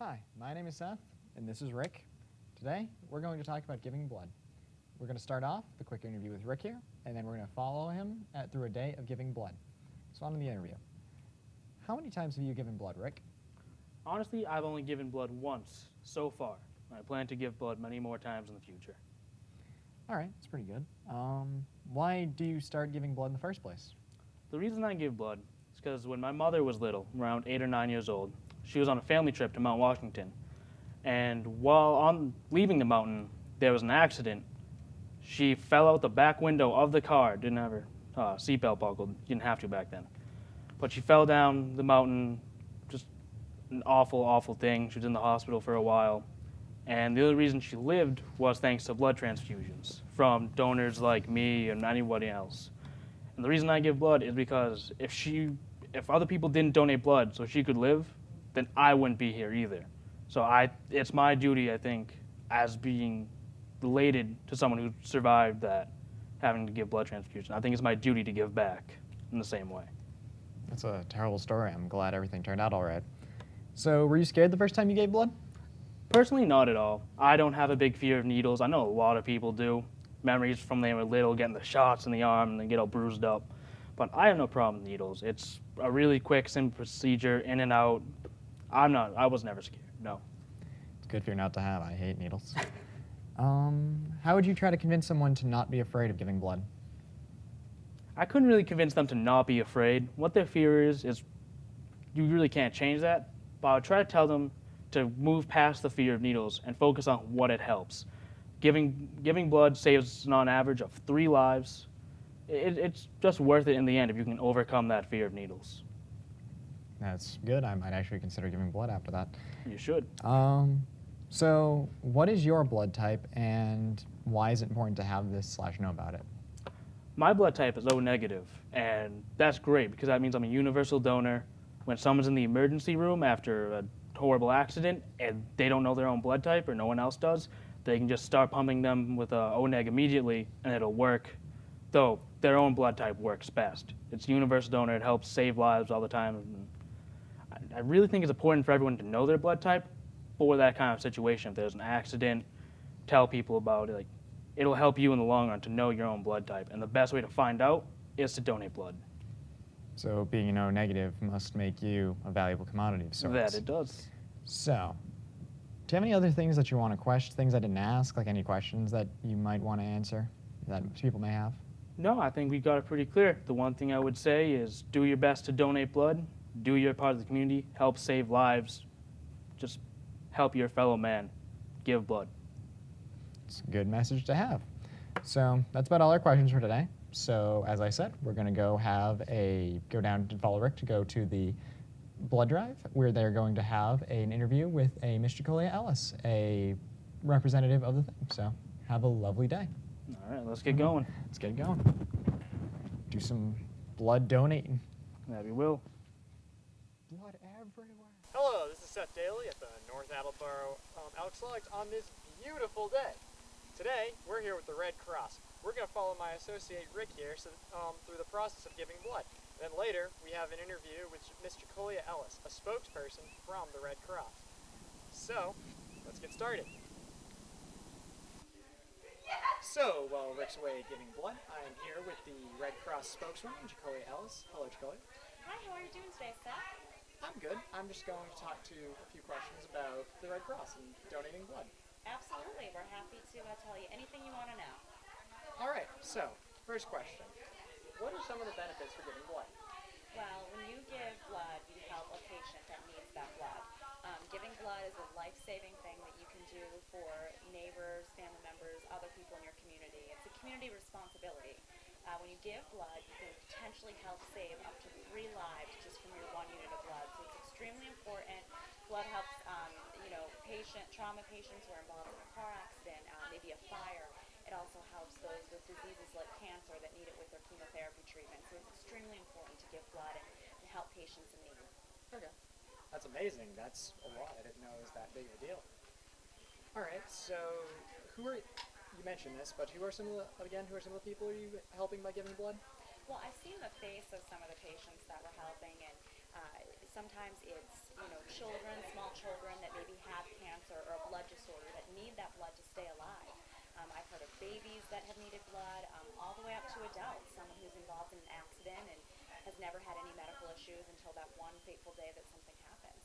Hi, my name is Seth, and this is Rick. Today, we're going to talk about giving blood. We're going to start off with a quick interview with Rick here, and then we're going to follow him through a day of giving blood. So on to the interview. How many times have you given blood, Rick? Honestly, I've only given blood once so far. I plan to give blood many more times in the future. All right, that's pretty good. Why do you start giving blood in the first place? The reason I give blood is because when my mother was little, around 8 or 9 years old, she was on a family trip to Mount Washington. And while on leaving the mountain, there was an accident. She fell out the back window of the car, didn't have her seatbelt buckled, didn't have to back then. But she fell down the mountain, just an awful, awful thing. She was in the hospital for a while. And the only reason she lived was thanks to blood transfusions from donors like me and anybody else. And the reason I give blood is because if other people didn't donate blood so she could live, then I wouldn't be here either. So it's my duty, I think, as being related to someone who survived that, having to give blood transfusion. I think it's my duty to give back in the same way. That's a terrible story. I'm glad everything turned out all right. So were you scared the first time you gave blood? Personally, not at all. I don't have a big fear of needles. I know a lot of people do. Memories from when they were little, getting the shots in the arm and they get all bruised up. But I have no problem with needles. It's a really quick, simple procedure, in and out. I was never scared, no. It's good for you not to have. I hate needles. How would you try to convince someone to not be afraid of giving blood? I couldn't really convince them to not be afraid. What their fear is you really can't change that. But I would try to tell them to move past the fear of needles and focus on what it helps. Giving blood saves on average of 3 lives. It's just worth it in the end if you can overcome that fear of needles. That's good. I might actually consider giving blood after that. You should. So what is your blood type, and why is it important to have this / know about it? My blood type is O negative, and that's great because that means I'm a universal donor. When someone's in the emergency room after a horrible accident and they don't know their own blood type or no one else does, they can just start pumping them with O neg immediately and it'll work, though their own blood type works best. It's universal donor. It helps save lives all the time. I really think it's important for everyone to know their blood type for that kind of situation. If there's an accident, tell people about it. It'll help you in the long run to know your own blood type, and the best way to find out is to donate blood. So being an O negative must make you a valuable commodity of sorts. That it does. So, do you have any other things that you want to question, things I didn't ask, like any questions that you might want to answer that people may have? No, I think we got it pretty clear. The one thing I would say is do your best to donate blood, do your part of the community, help save lives, just help your fellow man, give blood. It's a good message to have. So that's about all our questions for today. So as I said, we're going to go down to follow Rick to go to the blood drive, where they're going to have an interview with a Miss Jacolia Ellis, a representative of the thing. So have a lovely day. All right, let's get going. Let's get going. Do some blood donating. That we will. Blood everywhere. Hello, this is Seth Daly at the North Attleboro Elks Lodge on this beautiful day. Today, we're here with the Red Cross. We're going to follow my associate Rick here through the process of giving blood. Then later, we have an interview with Miss Jacolia Ellis, a spokesperson from the Red Cross. So, let's get started. So, while Rick's away giving blood, I am here with the Red Cross spokeswoman, Jacolia Ellis. Hello, Jacolia. Hi, how are you doing today, Seth? I'm good. I'm just going to talk to a few questions about the Red Cross and donating blood. Absolutely. We're happy to tell you anything you want to know. All right, so, first question. What are some of the benefits for giving blood? Well, when you give blood, you help a patient that needs that blood. Giving blood is a life-saving thing that you can do for neighbors, family members, other people in your community. It's a community responsibility. When you give blood, you can potentially help save up to 3 lives just from your 1 unit of blood. So it's extremely important. Blood helps, trauma patients who are involved in a car accident, maybe a fire. It also helps those with diseases like cancer that need it with their chemotherapy treatment. So it's extremely important to give blood and help patients in need. Okay. That's amazing. That's a lot. I didn't know it was that big of a deal. All right, so you mentioned this, but who are some of the people are you helping by giving blood? Well, I've seen the face of some of the patients that we're helping, and sometimes it's, children, small children that maybe have cancer or a blood disorder that need that blood to stay alive. I've heard of babies that have needed blood, all the way up to adults, someone who's involved in an accident and has never had any medical issues until that one fateful day that something happens.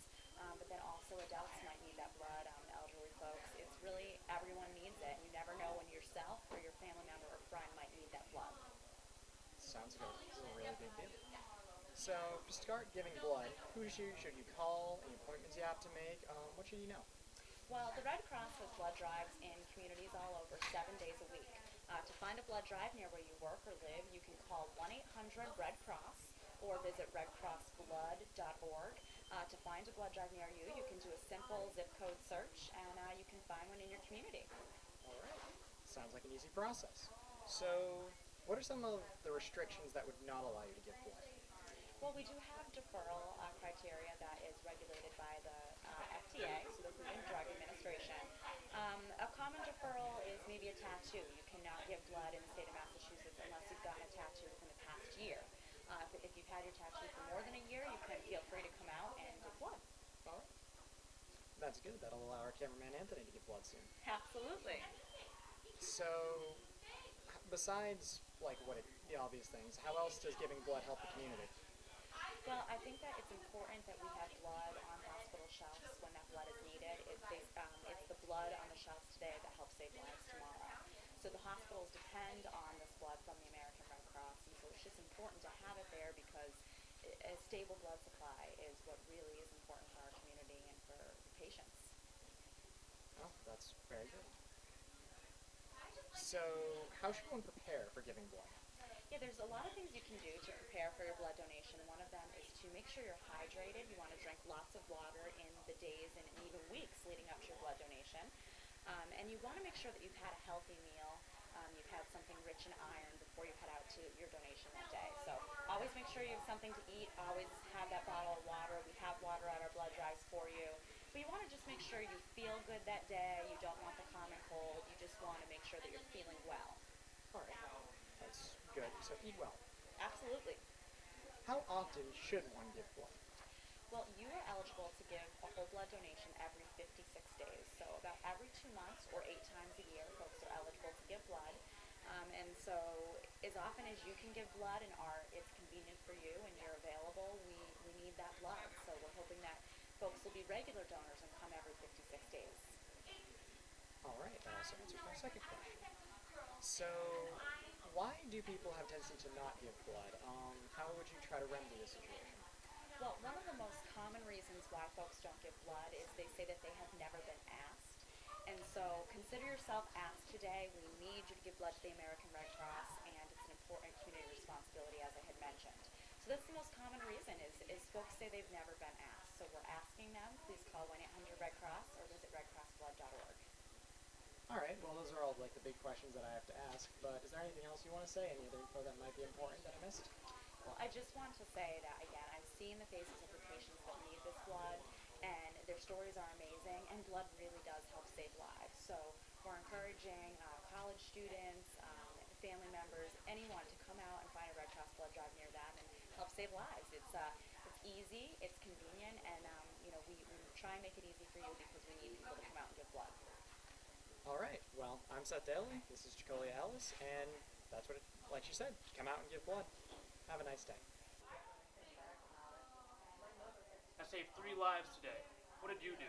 But then also adults might need that blood, elderly folks. It's really, everyone needs it. You never know when yourself or your family member or friend might need that blood. Sounds like a really big deal. So, to start giving blood, who should you call? Any appointments you have to make? What should you know? Well, the Red Cross has blood drives in communities all over 7 days a week. To find a blood drive near where you work or live, you can call 1-800-RED-CROSS or visit redcrossblood.org. To find a blood drive near you, you can do a simple zip code search, and you can find one in your community. All right. Sounds like an easy process. So, what are some of the restrictions that would not allow you to give blood? Well, we do have deferral criteria that is regulated by the FDA, so the Food and Drug Administration. A common deferral is maybe a tattoo. You cannot give blood in the state of Massachusetts unless you've gotten a tattoo within the past year. If you've had your tattoo for more than a year, you can feel free to come out and give blood. All right. That's good. That'll allow our cameraman Anthony to give blood soon. Absolutely. So, besides the obvious things, how else does giving blood help the community? Well, I think that it's important that we have blood on hospital shelves when that blood is needed. It's the blood on the shelves today that helps save lives tomorrow. So the hospitals depend on this blood from the American Red Cross, and so it's just important to have it there because a stable blood supply is what really is important for our community and for the patients. Oh, that's very good. So, how should one prepare for giving blood? Yeah, there's a lot of things you can do to prepare for your blood donation. One of them is to make sure you're hydrated. You want to drink lots of water in the days and even weeks leading up to your blood donation. And you want to make sure that you've had a healthy meal. You've had something rich in iron before you head out to your donation that day. So always make sure you have something to eat. Always have that bottle of water. We have water at our blood drives for you. But you want to just make sure you feel good that day. You don't want the common cold. You just want to make sure that you're feeling well. All right. That's good. So, eat well. Absolutely. How often should one give blood? Well, you are eligible to give a whole blood donation every 56 days. So about every 2 months or 8 times a year, folks are eligible to give blood. And so as often as you can give blood and it's convenient for you and you're available, we need that blood. So we're hoping that folks will be regular donors and come every 56 days. All right. That also answers my second question. So, why do people have tendency to not give blood? How would you try to remedy this situation? Well, one of the most common reasons why folks don't give blood is they say that they have never been asked. And so consider yourself asked today. We need you to give blood to the American Red Cross, and it's an important community responsibility, as I had mentioned. So that's the most common reason is folks say they've never been asked. So we're asking them, please call 1-800-RED-CROSS or visit redcrossblood.org. All right. Well, those are all the big questions that I have to ask. But is there anything else you want to say? Any other info that might be important that I missed? Well, I just want to say that, again, I've seen the faces of the patients that need this blood, and their stories are amazing, and blood really does help save lives. So we're encouraging college students, family members, anyone to come out and find a Red Cross blood drive near them and help save lives. It's easy, it's convenient, and we try and make it easy for you because we need people to come out and give blood. All right. Well, I'm Seth Daly. This is Jacolia Ellis, and that's what like she said, come out and give blood. Have a nice day. I saved 3 lives today. What did you do?